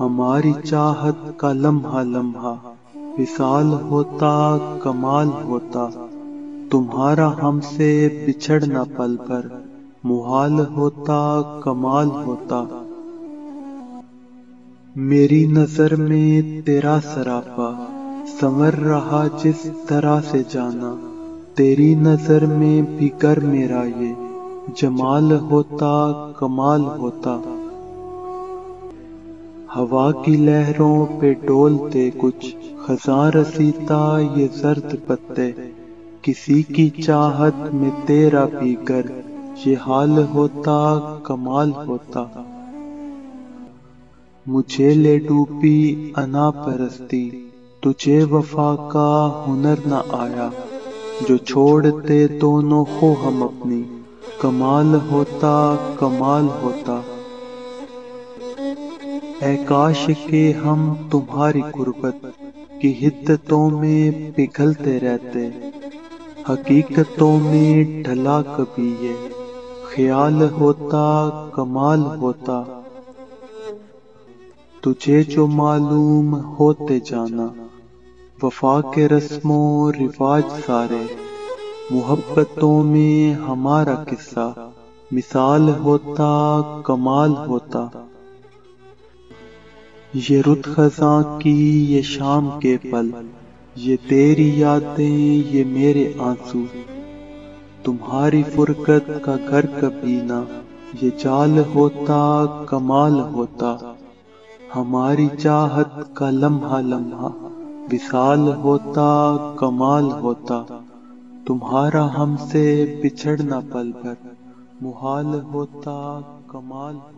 ہماری چاہت کا لمحہ لمحہ وصال ہوتا کمال ہوتا، تمہارا ہم سے بچھڑنا پل بھر محال ہوتا کمال ہوتا۔ میری نظر میں تیرا سراپا سنور رہا جس طرح سے جانا، تیری نظر میں بھی گر میرا یہ جمال ہوتا کمال ہوتا۔ ہوا کی لہروں پہ ڈولتے کچھ خزاں رسیتا یہ زرد پتے، کسی کی چاہت میں تیرا بھی گر یہ حال ہوتا کمال ہوتا۔ مجھے لے ڈوبی انا پرستی، تجھے وفا کا ہنر نہ آیا، جو چھوڑتے دونوں ہو ہم اپنی کمال ہوتا کمال ہوتا۔ اے کاش کہ ہم تمہاری قربت کی حدتوں میں پگھلتے رہتے، حقیقتوں میں ڈھلا کبھی یہ خیال ہوتا کمال ہوتا۔ تجھے جو معلوم ہوتے جانا وفا کے رسم و رواج سارے، محبتوں میں ہمارا قصہ مثال ہوتا کمال ہوتا۔ یہ رت خزاں کی یہ شام کے پل، یہ تیری یادیں یہ میرے آنسو، تمہاری فرقت کا گھر کبھی نہ یہ جال ہوتا کمال ہوتا۔ ہماری چاہت کا لمحہ لمحہ وصال ہوتا کمال ہوتا، تمہارا ہم سے بچھڑنا پل بھر محال ہوتا کمال ہوتا۔